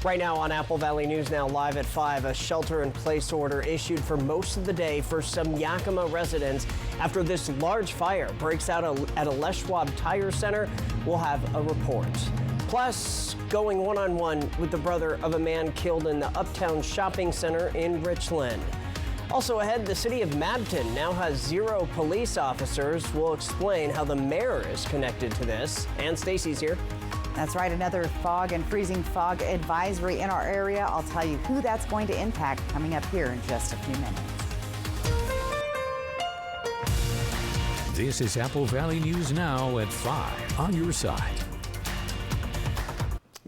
Right now on Apple Valley News Now live at 5, a shelter-in-place order issued for most of the day for some Yakima residents after this large fire breaks out at a Les Schwab Tire Center. We'll have a report. Plus, going one-on-one with the brother of a man killed in the Uptown Shopping Center in Richland. Also ahead, the city of Mabton now has 0 police officers. We'll explain how the mayor is connected to this. And Stacy's here. That's right, another fog and freezing fog advisory in our area. I'll tell you who that's going to impact coming up here in just a few minutes. This is Apple Valley News Now at 5 on your side.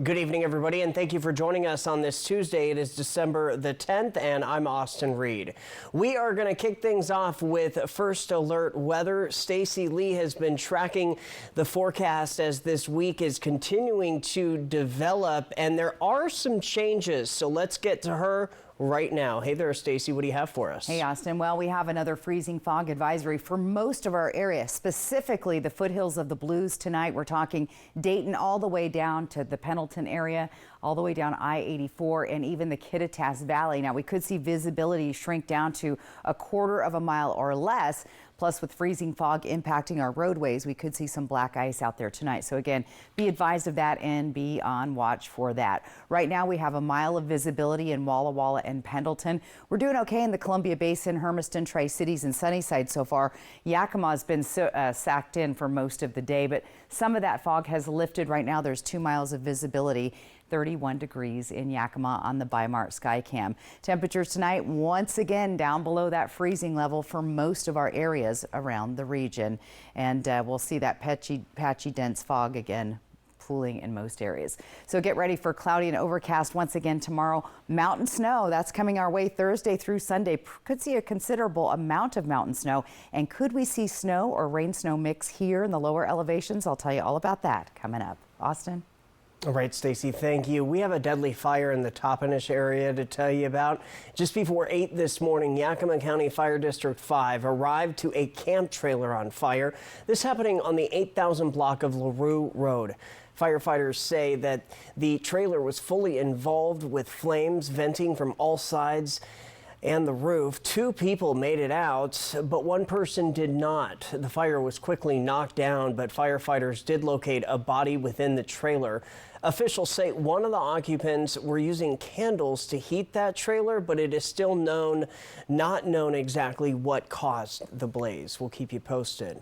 Good evening, everybody, and thank you for joining us on this Tuesday. It is December the 10th, and I'm Austin Reed. We are going to kick things off with First Alert Weather. Stacy Lee has been tracking the forecast as this week is continuing to develop, and there are some changes, so let's get to her right now. Hey there, Stacy. What do you have for us? Hey, Austin. Well, we have another freezing fog advisory for most of our area, specifically the foothills of the Blues tonight. We're talking Dayton all the way down to the Pendleton area, all the way down I-84 and even the Kittitas Valley. Now, we could see visibility shrink down to a quarter of a mile or less. Plus, with freezing fog impacting our roadways, we could see some black ice out there tonight. So again, be advised of that and be on watch for that. Right now, we have a mile of visibility in Walla Walla and Pendleton. We're doing okay in the Columbia Basin, Hermiston, Tri-Cities, and Sunnyside so far. Yakima has been sacked in for most of the day, but some of that fog has lifted. Right now, there's 2 miles of visibility. 31 degrees in Yakima on the Bi-Mart Skycam. Temperatures tonight once again down below that freezing level for most of our areas around the region. And we'll see that patchy dense fog again pooling in most areas. So get ready for cloudy and overcast once again tomorrow. Mountain snow, that's coming our way Thursday through Sunday. Could see a considerable amount of mountain snow. And could we see snow or rain snow mix here in the lower elevations? I'll tell you all about that coming up. Austin? All right, Stacy, thank you. We have a deadly fire in the Toppenish area to tell you about. Just before 8 this morning, Yakima County Fire District 5 arrived to a camp trailer on fire. This happening on the 8,000 block of LaRue Road. Firefighters say that the trailer was fully involved with flames venting from all sides and the roof. 2 people made it out, but 1 person did not. The fire was quickly knocked down, but firefighters did locate a body within the trailer. Officials say one of the occupants were using candles to heat that trailer, but it is still not known exactly what caused the blaze. We'll keep you posted.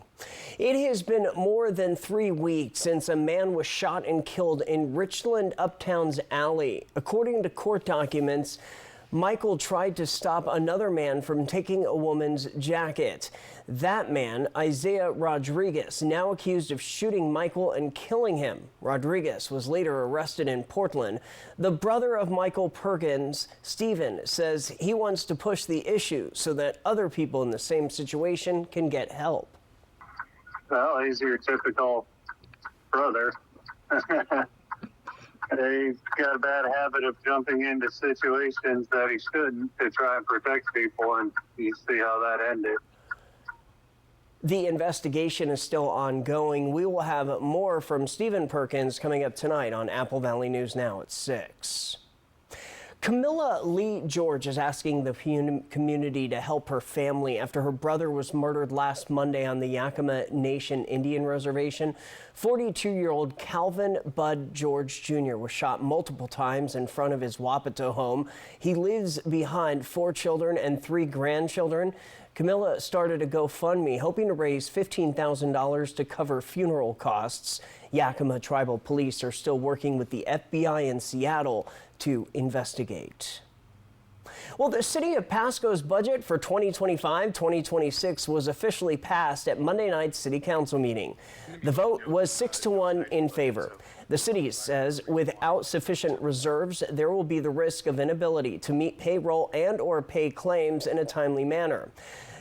It has been more than 3 weeks since a man was shot and killed in Richland Uptown's alley. According to court documents, Michael tried to stop another man from taking a woman's jacket. That man, Isaiah Rodriguez, now accused of shooting Michael and killing him. Rodriguez was later arrested in Portland. The brother of Michael Perkins, Stephen, says he wants to push the issue so that other people in the same situation can get help. Well, he's your typical brother. He's got a bad habit of jumping into situations that he shouldn't to try and protect people, and you see how that ended. The investigation is still ongoing. We will have more from Stephen Perkins coming up tonight on Apple Valley News Now at 6. Camilla Lee George is asking the community to help her family after her brother was murdered last Monday on the Yakima Nation Indian Reservation. 42-year-old Calvin Bud George Jr. was shot multiple times in front of his Wapato home. He leaves behind 4 children and 3 grandchildren. Camilla started a GoFundMe hoping to raise $15,000 to cover funeral costs. Yakima Tribal Police are still working with the FBI in Seattle to investigate. Well, the city of Pasco's budget for 2025-2026 was officially passed at Monday night's city council meeting. The vote was 6-1 in favor. The city says without sufficient reserves, there will be the risk of inability to meet payroll and/or pay claims in a timely manner.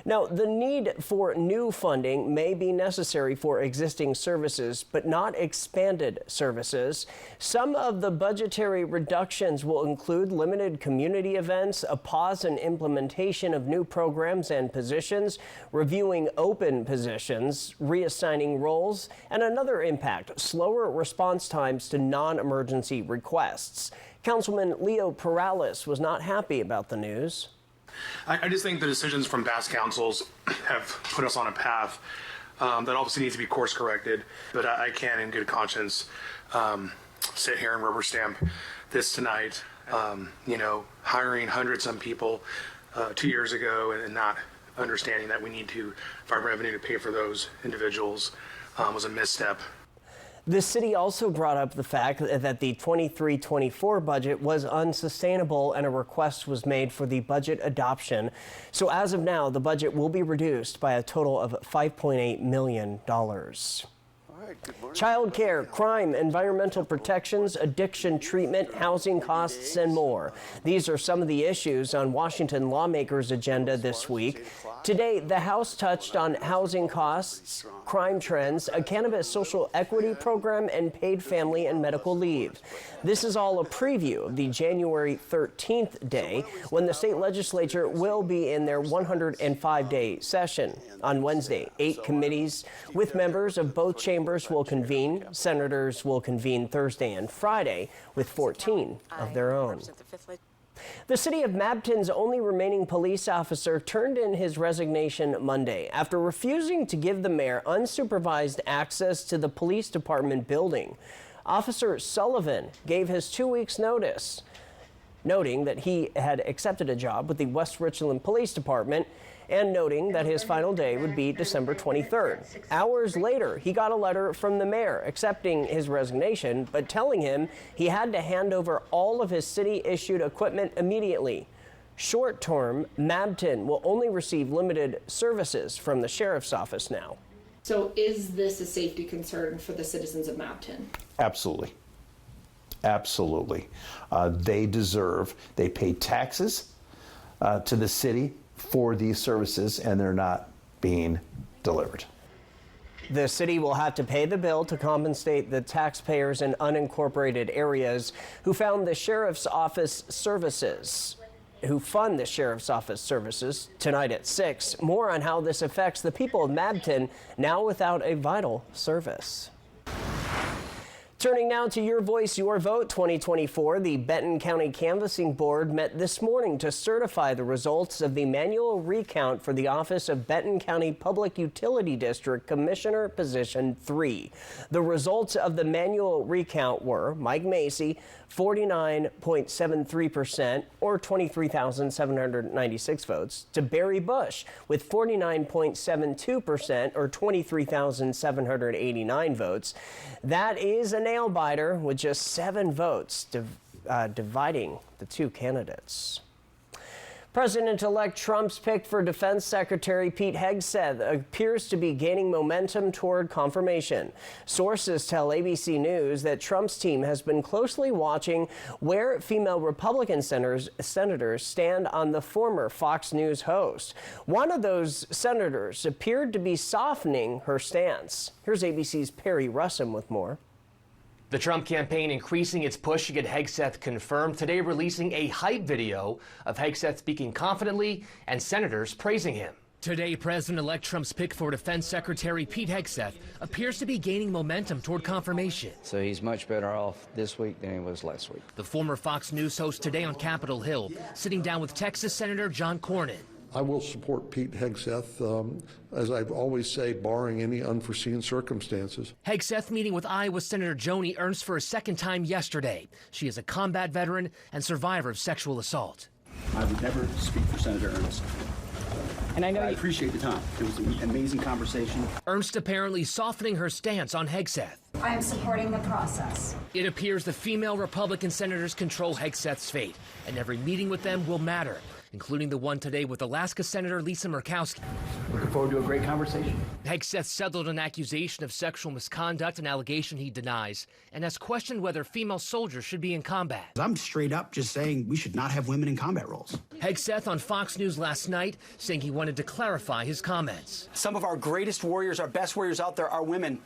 Now, the need for new funding may be necessary for existing services, but not expanded services. Some of the budgetary reductions will include limited community events, a pause in implementation of new programs and positions, reviewing open positions, reassigning roles, and another impact, slower response times to non-emergency requests. Councilman Leo Perales was not happy about the news. I just think the decisions from past councils have put us on a path that obviously needs to be course corrected. But I can't, in good conscience, sit here and rubber stamp this tonight. Hiring hundreds of people 2 years ago and not understanding that we need to find revenue to pay for those individuals was a misstep. The city also brought up the fact that the 23-24 budget was unsustainable and a request was made for the budget adoption. So as of now, the budget will be reduced by a total of $5.8 million. Child care, crime, environmental protections, addiction treatment, housing costs, and more. These are some of the issues on Washington lawmakers' agenda this week. Today, the House touched on housing costs, crime trends, a cannabis social equity program, and paid family and medical leave. This is all a preview of the January 13th day when the state legislature will be in their 105-day session. On Wednesday, 8 committees with members of both chambers will convene. Senators will convene Thursday and Friday with 14 of their own. The city of Mabton's only remaining police officer turned in his resignation Monday after refusing to give the mayor unsupervised access to the police department building. Officer Sullivan gave his 2 weeks' notice, noting that he had accepted a job with the West Richland Police Department and noting that his final day would be December 23rd. Hours later, he got a letter from the mayor accepting his resignation, but telling him he had to hand over all of his city-issued equipment immediately. Short-term, Mabton will only receive limited services from the sheriff's office now. So is this a safety concern for the citizens of Mabton? Absolutely. Absolutely. They pay taxes to the city for these services, and they're not being delivered. The city will have to pay the bill to compensate the taxpayers in unincorporated areas who fund the sheriff's office services tonight at 6. More on how this affects the people of Mabton now without a vital service. Turning now to Your Voice, Your Vote 2024, the Benton County Canvassing Board met this morning to certify the results of the manual recount for the office of Benton County Public Utility District Commissioner Position 3. The results of the manual recount were Mike Macy, 49.73%, or 23,796 votes, to Barry Bush with 49.72%, or 23,789 votes. That is a nail-biter with just 7 votes dividing the two candidates. President-elect Trump's pick for Defense Secretary Pete Hegseth appears to be gaining momentum toward confirmation. Sources tell ABC News that Trump's team has been closely watching where female Republican senators stand on the former Fox News host. One of those senators appeared to be softening her stance. Here's ABC's Perry Russum with more. The Trump campaign increasing its push to get Hegseth confirmed, today releasing a hype video of Hegseth speaking confidently and senators praising him. Today, President-elect Trump's pick for Defense Secretary Pete Hegseth appears to be gaining momentum toward confirmation. So he's much better off this week than he was last week. The former Fox News host today on Capitol Hill, sitting down with Texas Senator John Cornyn. I will support Pete Hegseth, as I always say, barring any unforeseen circumstances. Hegseth meeting with Iowa Senator Joni Ernst for a second time yesterday. She is a combat veteran and survivor of sexual assault. I would never speak for Senator Ernst. And I appreciate the time. It was an amazing conversation. Ernst apparently softening her stance on Hegseth. I am supporting the process. It appears the female Republican senators control Hegseth's fate, and every meeting with them will matter. including the one today with Alaska Senator Lisa Murkowski. Looking forward to a great conversation. Hegseth settled an accusation of sexual misconduct, an allegation he denies, and has questioned whether female soldiers should be in combat. I'm straight up just saying we should not have women in combat roles. Hegseth on Fox News last night saying he wanted to clarify his comments. Some of our greatest warriors, our best warriors out there are women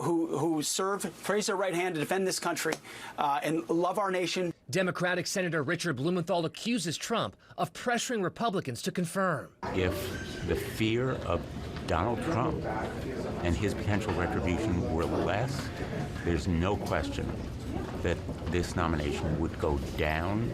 who serve, raise their right hand to defend this country and love our nation. Democratic Senator Richard Blumenthal accuses Trump of pressuring Republicans to confirm. If the fear of Donald Trump and his potential retribution were less, there's no question that this nomination would go down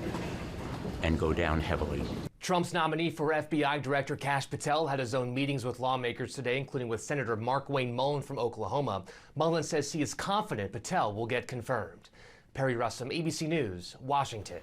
and go down heavily. Trump's nominee for FBI Director Kash Patel had his own meetings with lawmakers today, including with Senator Markwayne Mullin from Oklahoma. Mullin says he is confident Patel will get confirmed. Perry Russum, ABC News, Washington.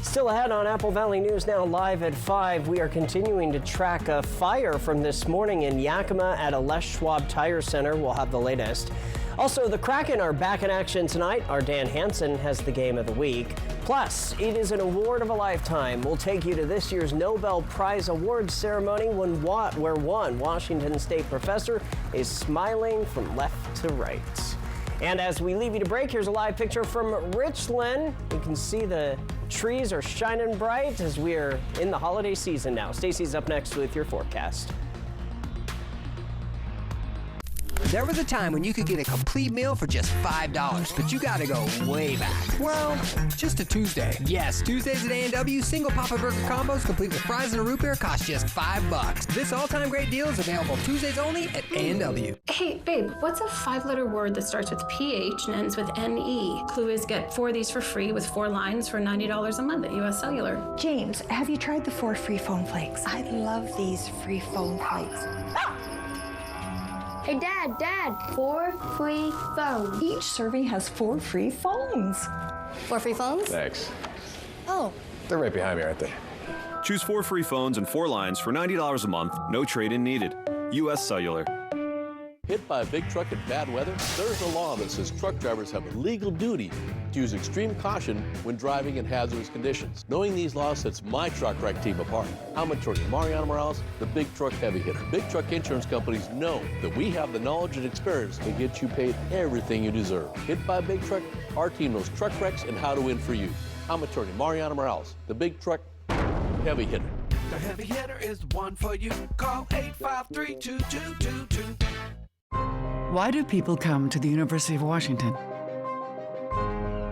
Still ahead on Apple Valley News Now live at 5, we are continuing to track a fire from this morning in Yakima at a Les Schwab Tire Center. We'll have the latest. Also, the Kraken are back in action tonight. Our Dan Hansen has the game of the week. Plus, it is an award of a lifetime. We'll take you to this year's Nobel Prize Awards ceremony where one Washington State professor is smiling from left to right. And as we leave you to break, here's a live picture from Richland. You can see the trees are shining bright as we are in the holiday season now. Stacy's up next with your forecast. There was a time when you could get a complete meal for just $5, but you gotta go way back. Well, just a Tuesday. Yes, Tuesdays at A&W, single Papa Burger combos complete with fries and a root beer cost just $5. This all-time great deal is available Tuesdays only at A&W. Hey, babe, what's a 5-letter word that starts with PH and ends with NE? Clue is get 4 of these for free with 4 lines for $90 a month at US Cellular. James, have you tried the 4 free phone flakes? I love these free phone flakes. Hey, Dad, 4 free phones. Each serving has 4 free phones. 4 free phones? Thanks. Oh. They're right behind me, aren't they? Choose 4 free phones and 4 lines for $90 a month. No trade-in needed. US Cellular. Hit by a big truck in bad weather? There's a law that says truck drivers have a legal duty to use extreme caution when driving in hazardous conditions. Knowing these laws sets my truck wreck team apart. I'm attorney Mariano Morales, the Big Truck Heavy Hitter. Big truck insurance companies know that we have the knowledge and experience to get you paid everything you deserve. Hit by a big truck, our team knows truck wrecks and how to win for you. I'm attorney Mariano Morales, the Big Truck Heavy Hitter. The Heavy Hitter is the one for you. Call 853-2222. Why do people come to the University of Washington?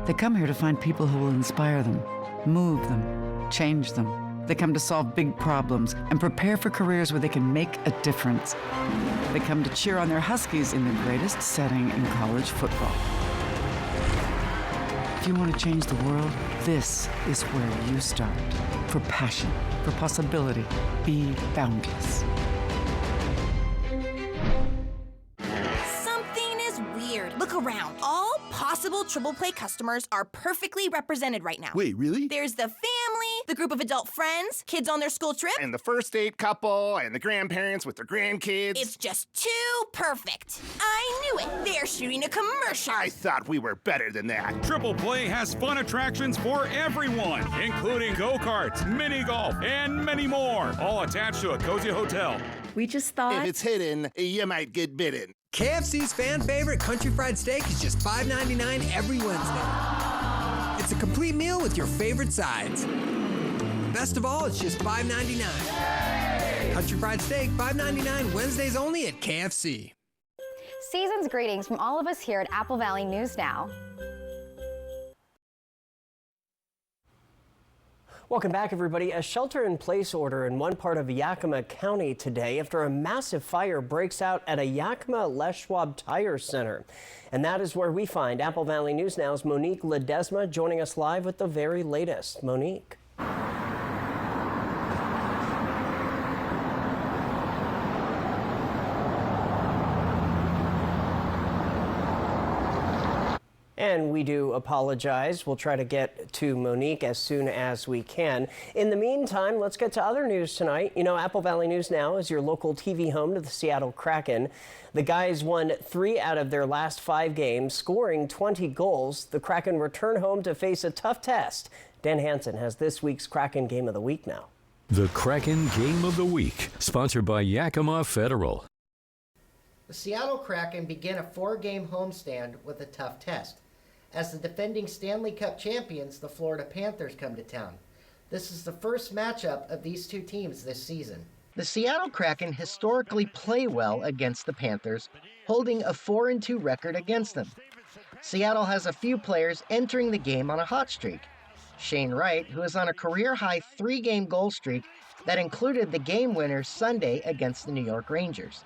They come here to find people who will inspire them, move them, change them. They come to solve big problems and prepare for careers where they can make a difference. They come to cheer on their Huskies in the greatest setting in college football. If you want to change the world, this is where you start. For passion, for possibility, be boundless. Look around. All possible Triple Play customers are perfectly represented right now. Wait, really? There's the family, the group of adult friends, kids on their school trip, and the first date couple, and the grandparents with their grandkids. It's just too perfect. I knew it. They're shooting a commercial. I thought we were better than that. Triple Play has fun attractions for everyone, including go-karts, mini golf, and many more, all attached to a cozy hotel. We just thought if it's hidden, you might get bitten. KFC's fan favorite country fried steak is just $5.99 every Wednesday. It's a complete meal with your favorite sides. Best of all, it's just $5.99. Country fried steak, $5.99 Wednesdays only at KFC. Season's greetings from all of us here at Apple Valley News Now. Welcome back, everybody. A shelter-in-place order in one part of Yakima County today after a massive fire breaks out at a Yakima Les Schwab Tire Center. And that is where we find Apple Valley News Now's Monique Ledesma joining us live with the very latest. Monique. And we do apologize. We'll try to get to Monique as soon as we can. In the meantime, let's get to other news tonight. You know, Apple Valley News Now is your local TV home to the Seattle Kraken. The Guys won 3 out of their last 5 games, scoring 20 goals. The Kraken return home to face a tough test. Dan Hansen has this week's Kraken Game of the Week now. The Kraken Game of the Week, sponsored by Yakima Federal. The Seattle Kraken begin a 4-game homestand with a tough test. As the defending Stanley Cup champions, the Florida Panthers come to town. This is the first matchup of these two teams this season. The Seattle Kraken historically play well against the Panthers, holding a 4-2 record against them. Seattle has a few players entering the game on a hot streak. Shane Wright, who is on a career-high 3-game goal streak that included the game winner Sunday against the New York Rangers.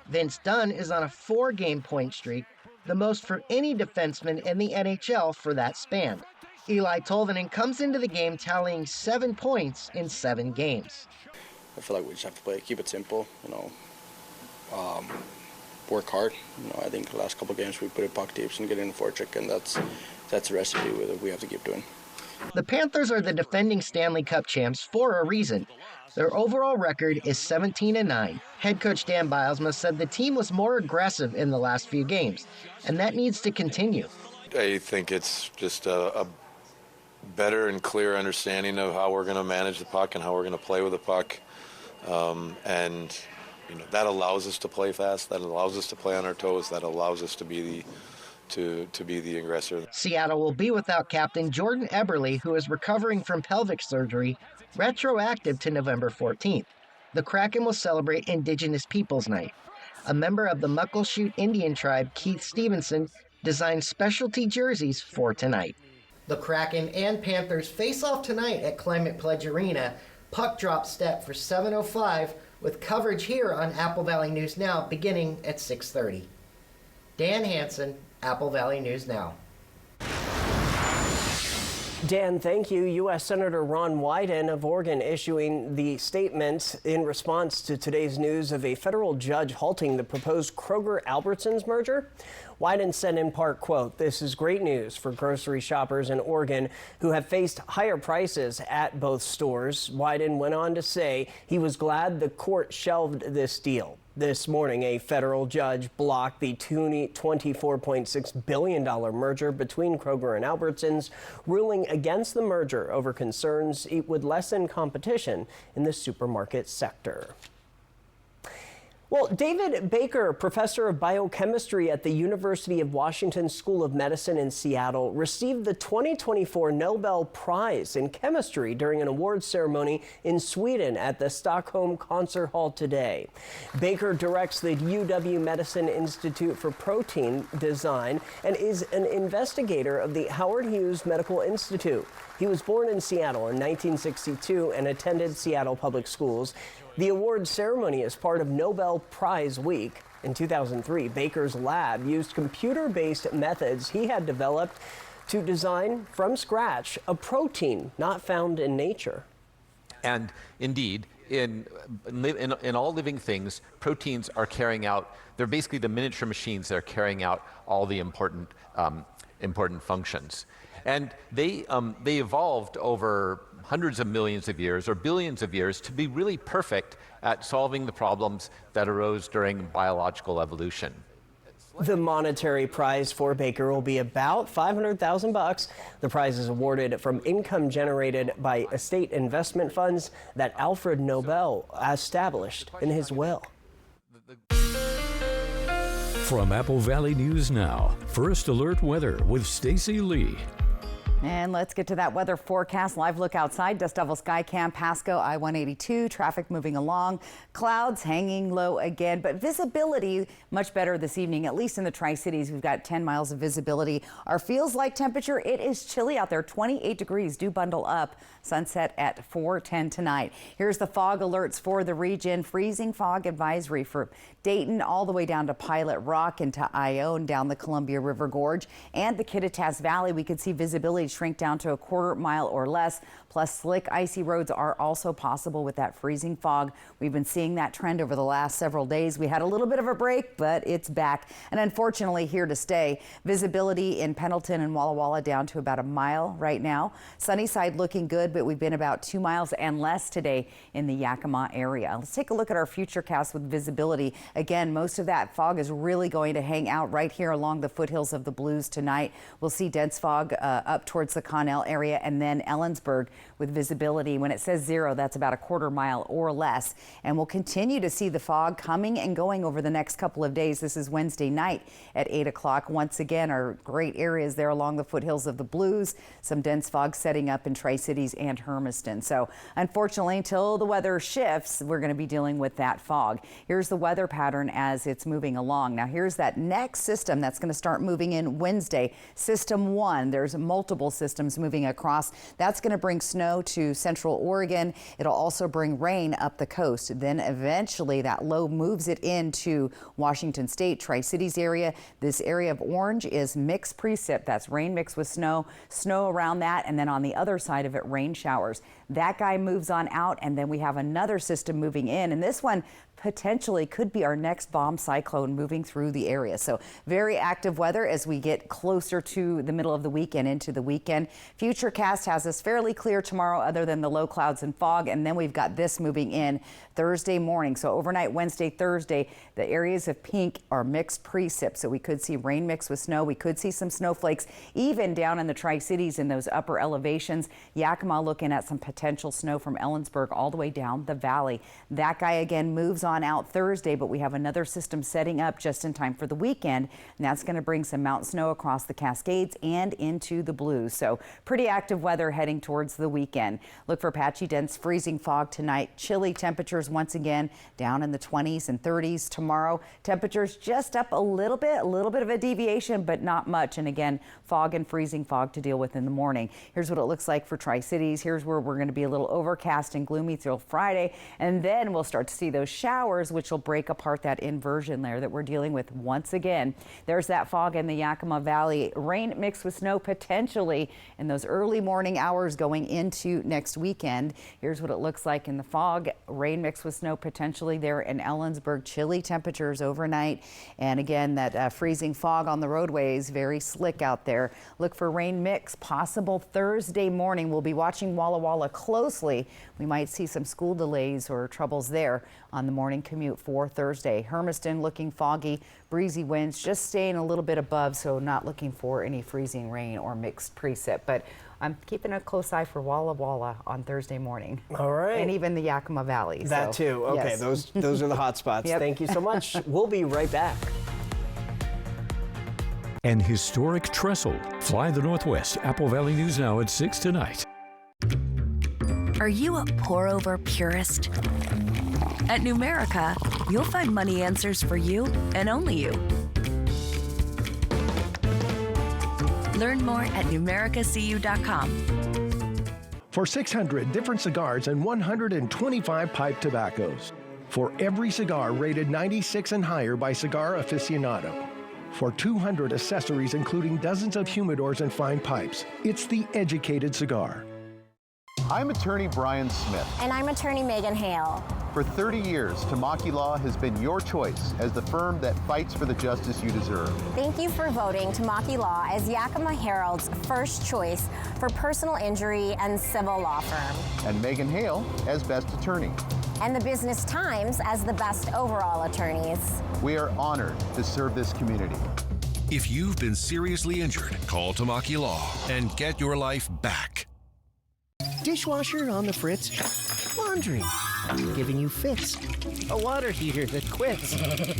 Vince Dunn is on a 4-game point streak, the most for any defenseman in the NHL for that span. Eli Tolvanen comes into the game tallying 7 points in 7 games. I feel like we just have to keep it simple, work hard. I think the last couple of games we put in puck deeps and get in the forecheck, and that's the recipe that we have to keep doing. The Panthers are the defending Stanley Cup champs for a reason. Their overall record is 17-9. Head coach Dan Bilesma said the team was more aggressive in the last few games, and that needs to continue. I think it's just a better and clear understanding of how we're going to manage the puck and how we're going to play with the puck. And that allows us to play fast, that allows us to play on our toes, that allows us to be the aggressor. Seattle will be without captain Jordan Eberle, who is recovering from pelvic surgery, retroactive to November 14th. The Kraken will celebrate Indigenous Peoples Night. A member of the Muckleshoot Indian tribe, Keith Stevenson, designed specialty jerseys for tonight. The Kraken and Panthers face off tonight at Climate Pledge Arena. Puck drop set for 7:05 with coverage here on Apple Valley News Now beginning at 6:30. Dan Hansen, Apple Valley News Now. Dan, thank you. U.S. Senator Ron Wyden of Oregon issuing the statement in response to today's news of a federal judge halting the proposed Kroger-Albertsons merger. Wyden said in part, quote, "This is great news for grocery shoppers in Oregon who have faced higher prices at both stores." Wyden went on to say he was glad the court shelved this deal. This morning, a federal judge blocked the $24.6 billion merger between Kroger and Albertsons, ruling against the merger over concerns it would lessen competition in the supermarket sector. Well, David Baker, professor of biochemistry at the University of Washington School of Medicine in Seattle, received the 2024 Nobel Prize in Chemistry during an awards ceremony in Sweden at the Stockholm Concert Hall today. Baker directs the UW Medicine Institute for Protein Design and is an investigator of the Howard Hughes Medical Institute. He was born in Seattle in 1962 and attended Seattle Public Schools. The award ceremony is part of Nobel Prize Week. In 2003, Baker's lab used computer-based methods he had developed to design from scratch a protein not found in nature. And indeed, in all living things, proteins are carrying out, they're basically the miniature machines that are carrying out all the important functions. And they evolved over hundreds of millions of years or billions of years to be really perfect at solving the problems that arose during biological evolution. The monetary prize for Baker will be about $500,000. The prize is awarded from income generated by estate investment funds that Alfred Nobel established in his will. From Apple Valley News Now, First Alert Weather with Stacy Lee. And let's get to that weather forecast. Live look outside, Dust Devil Sky Cam, Pasco, I-182, traffic moving along, clouds hanging low again, but visibility much better this evening, at least in the Tri-Cities. We've got 10 miles of visibility. Our feels like temperature, it is chilly out there, 28 degrees. Do bundle up. Sunset at 4:10 tonight. Here's the fog alerts for the region. Freezing fog advisory for Dayton all the way down to Pilot Rock into Ione, down the Columbia River Gorge and the Kittitas Valley. We could see visibility Valley shrink down to a quarter mile or less. Plus, slick, icy roads are also possible with that freezing fog. We've been seeing that trend over the last several days. We had a little bit of a break, but it's back, and unfortunately here to stay. Visibility in Pendleton and Walla Walla down to about a mile right now. Sunnyside looking good, but we've been about 2 miles and less today in the Yakima area. Let's take a look at our futurecast with visibility. Again, most of that fog is really going to hang out right here along the foothills of the Blues tonight. We'll see dense fog up towards the Connell area and then Ellensburg with visibility. When it says 0, that's about a quarter mile or less. And we'll continue to see the fog coming and going over the next couple of days. This is Wednesday night at 8 o'clock. Once again, our great areas there along the foothills of the Blues. Some dense fog setting up in Tri-Cities and Hermiston. So unfortunately, until the weather shifts, we're going to be dealing with that fog. Here's the weather pattern as it's moving along. Now here's that next system that's going to start moving in Wednesday. System 1. There's multiple systems moving across. That's going to bring snow to central Oregon. It'll also bring rain up the coast. Then eventually that low moves it into Washington State, Tri-Cities area. This area of orange is mixed precip. That's rain mixed with snow around that. And then on the other side of it, rain showers. That guy moves on out, and then we have another system moving in. And this one potentially could be our next bomb cyclone moving through the area. So very active weather as we get closer to the middle of the week and into the weekend. Futurecast has us fairly clear tomorrow other than the low clouds and fog. And then we've got this moving in Thursday morning. So overnight, Wednesday, Thursday, the areas of pink are mixed precip. So we could see rain mixed with snow. We could see some snowflakes even down in the Tri-Cities in those upper elevations. Yakima looking at some potential snow from Ellensburg all the way down the valley. That guy again moves on out Thursday, but we have another system setting up just in time for the weekend, and that's going to bring some mountain snow across the Cascades and into the Blues. So pretty active weather heading towards the weekend. Look for patchy, dense, freezing fog tonight. Chilly temperatures once again down in the 20s and 30s tomorrow. Temperatures just up a little bit of a deviation, but not much. And again, fog and freezing fog to deal with in the morning. Here's what it looks like for Tri-Cities. Here's where we're going to be a little overcast and gloomy through Friday, and then we'll start to see those showers, which will break apart that inversion layer that we're dealing with once again. There's that fog in the Yakima Valley. Rain mixed with snow potentially in those early morning hours going into next weekend. Here's what it looks like in the fog. Rain mixed with snow potentially there in Ellensburg. Chilly temperatures overnight. And again, that freezing fog on the roadways, very slick out there. Look for rain mix possible Thursday morning. We'll be watching Walla Walla closely. We might see some school delays or troubles there on the morning commute for Thursday. Hermiston looking foggy, breezy winds just staying a little bit above, so not looking for any freezing rain or mixed precip. But I'm keeping a close eye for Walla Walla on Thursday morning. All right. And even the Yakima Valley. That too. Okay, yes. those are the hot spots. Yep. Thank you so much. We'll be right back. And historic trestle. Fly the Northwest. Apple Valley News Now at 6 tonight. Are you a pour-over purist? At Numerica, you'll find money answers for you and only you. Learn more at numericacu.com. For 600 different cigars and 125 pipe tobaccos. For every cigar rated 96 and higher by Cigar Aficionado. For 200 accessories including dozens of humidors and fine pipes. It's the educated cigar. I'm attorney Brian Smith. And I'm attorney Megan Hale. For 30 years, Tamaki Law has been your choice as the firm that fights for the justice you deserve. Thank you for voting Tamaki Law as Yakima Herald's first choice for personal injury and civil law firm. And Megan Hale as best attorney. And the Business Times as the best overall attorneys. We are honored to serve this community. If you've been seriously injured, call Tamaki Law and get your life back. Dishwasher on the fritz? Laundry giving you fits. A water heater that quits.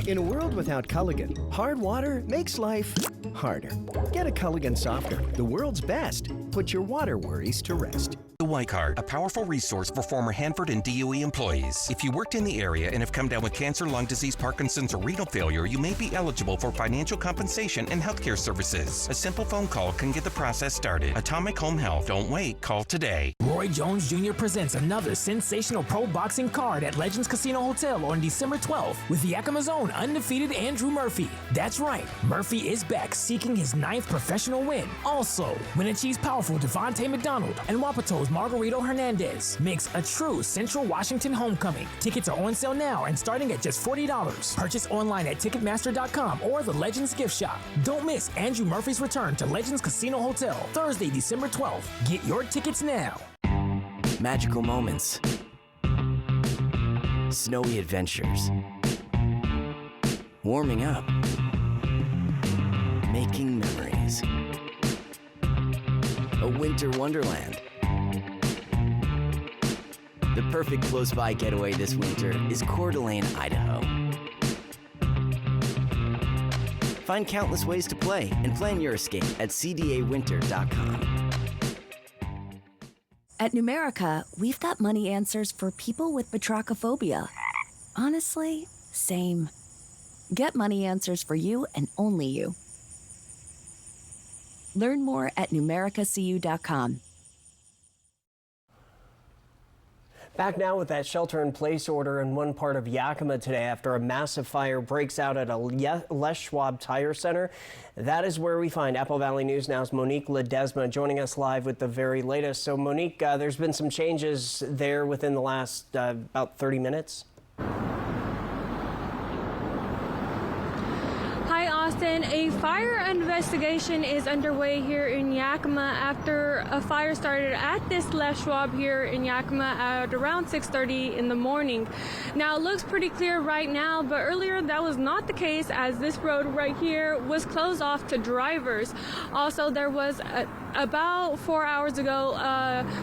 In a world without Culligan, hard water makes life harder. Get a Culligan softener, the world's best. Put your water worries to rest. the Y Card, a powerful resource for former Hanford and DOE employees. If you worked in the area and have come down with cancer, lung disease, Parkinson's, or renal failure, you may be eligible for financial compensation and healthcare services. A simple phone call can get the process started. Atomic Home Health. Don't wait. Call today. Roy Jones Jr. presents another sensational pro boxing card at Legends Casino Hotel on December 12th with Yakima's own undefeated Andrew Murphy. That's right, Murphy is back seeking his 9th professional win. Also, Wenatchee's powerful Devontae McDonald and Wapato's Margarito Hernandez makes a true Central Washington homecoming. Tickets are on sale now and starting at just $40. Purchase online at Ticketmaster.com or the Legends gift shop. Don't miss Andrew Murphy's return to Legends Casino Hotel, Thursday, December 12th. Get your tickets now. Magical moments. Snowy adventures. Warming up. Making memories. A winter wonderland. The perfect close-by getaway this winter is Coeur d'Alene, Idaho. Find countless ways to play and plan your escape at cdawinter.com. At Numerica, we've got money answers for people with batrachophobia. Honestly, same. Get money answers for you and only you. Learn more at numericacu.com. Back now with that shelter-in-place order in one part of Yakima today after a massive fire breaks out at a Les Schwab Tire Center. That is where we find Apple Valley News Now's Monique Ledesma joining us live with the very latest. So, Monique, there's been some changes there within the last about 30 minutes. Hi, Austin. A fire investigation is underway here in Yakima after a fire started at this Les Schwab here in Yakima at around 6:30 in the morning. Now, it looks pretty clear right now, but earlier that was not the case as this road right here was closed off to drivers. Also, there was about 4 hours ago,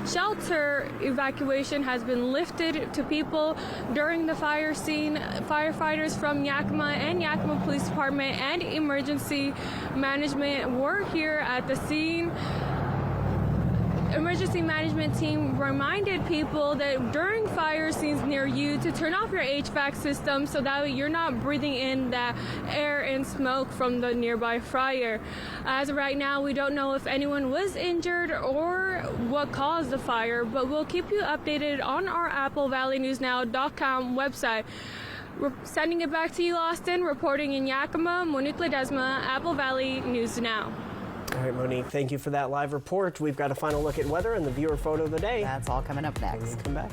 shelter evacuation has been lifted to people during the fire scene. Firefighters from Yakima and Yakima Police Department and Emergency Management were here at the scene. Emergency management team reminded people that during fire scenes near you to turn off your HVAC system so that way you're not breathing in that air and smoke from the nearby fire. As of right now, we don't know if anyone was injured or what caused the fire, but we'll keep you updated on our AppleValleyNewsNow.com website. We're sending it back to you, Austin. Reporting in Yakima, Monique Ledesma, Apple Valley News Now. All right, Monique, thank you for that live report. We've got a final look at weather and the viewer photo of the day. That's all coming up next. When we come back.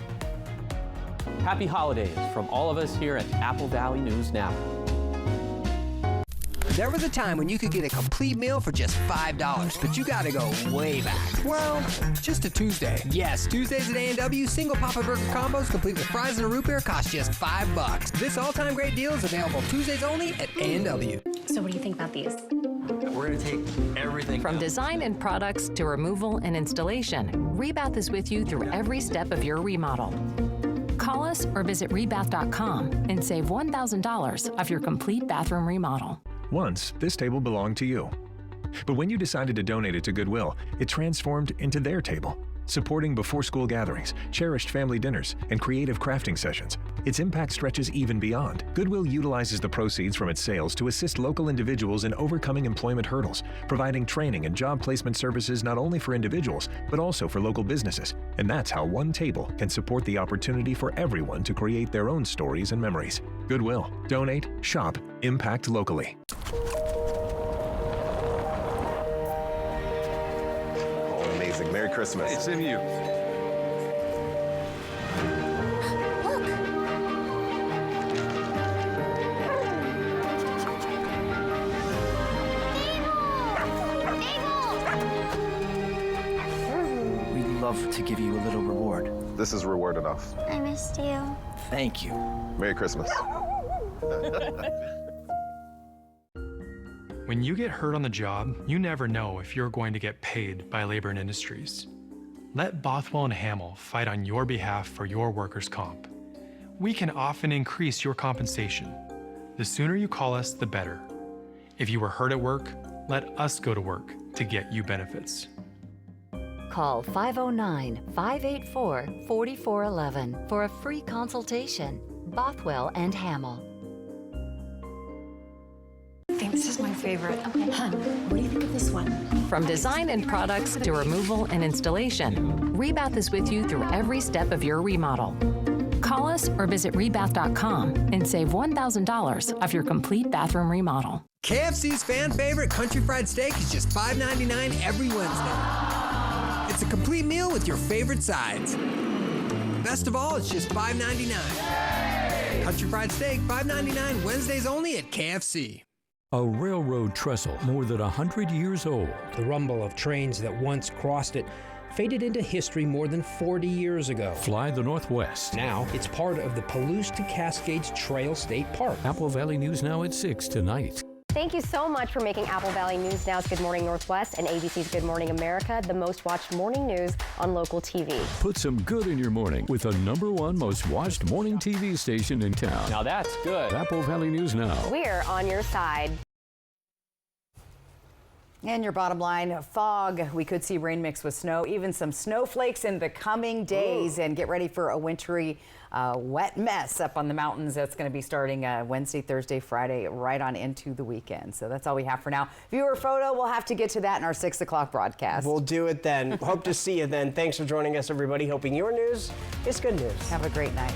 Happy holidays from all of us here at Apple Valley News Now. There was a time when you could get a complete meal for just $5, but you gotta go way back. Well, just a Tuesday. Yes, Tuesdays at A&W, single Papa Burger combos complete with fries and a root beer cost just $5. This all-time great deal is available Tuesdays only at A&W. So what do you think about these? We're going to take everything. From design and products to removal and installation, Rebath is with you through every step of your remodel. Call us or visit rebath.com and save $1,000 off your complete bathroom remodel. Once, this table belonged to you. But when you decided to donate it to Goodwill, it transformed into their table, supporting before-school gatherings, cherished family dinners, and creative crafting sessions. Its impact stretches even beyond. Goodwill utilizes the proceeds from its sales to assist local individuals in overcoming employment hurdles, providing training and job placement services not only for individuals, but also for local businesses. And that's how one table can support the opportunity for everyone to create their own stories and memories. Goodwill. Donate, shop, impact locally. Oh, amazing. Merry Christmas. It's in you. We'd love to give you a little reward. This is reward enough. I missed you. Thank you. Merry Christmas. When you get hurt on the job, you never know if you're going to get paid by Labor and Industries. Let Bothwell and Hamill fight on your behalf for your workers' comp. We can often increase your compensation. The sooner you call us, the better. If you were hurt at work, let us go to work to get you benefits. Call 509-584-4411 for a free consultation. Bothwell and Hamill. I think this is my favorite. Okay. Hun, what do you think of this one? From design and products to removal and installation, Rebath is with you through every step of your remodel. Call us or visit rebath.com and save $1,000 off your complete bathroom remodel. KFC's fan favorite country fried steak is just $5.99 every Wednesday. It's a complete meal with your favorite sides. Best of all, it's just $5.99. Country fried steak, $5.99 Wednesdays only at KFC. A railroad trestle more than 100 years old. The rumble of trains that once crossed it faded into history more than 40 years ago. Fly the Northwest. Now it's part of the Palouse to Cascades Trail State Park. Apple Valley News Now at 6 tonight. Thank you so much for making Apple Valley News Now's Good Morning Northwest and ABC's Good Morning America the most watched morning news on local TV. Put some good in your morning with the #1 most watched morning TV station in town. Now that's good. Apple Valley News Now. We're on your side. And your bottom line, fog. We could see rain mixed with snow, even some snowflakes in the coming days. And get ready for a wintry, wet mess up on the mountains. That's going to be starting Wednesday, Thursday, Friday, right on into the weekend. So that's all we have for now. Viewer photo, we'll have to get to that in our 6 o'clock broadcast. We'll do it then. Hope to see you then. Thanks for joining us, everybody. Hoping your news is good news. Have a great night.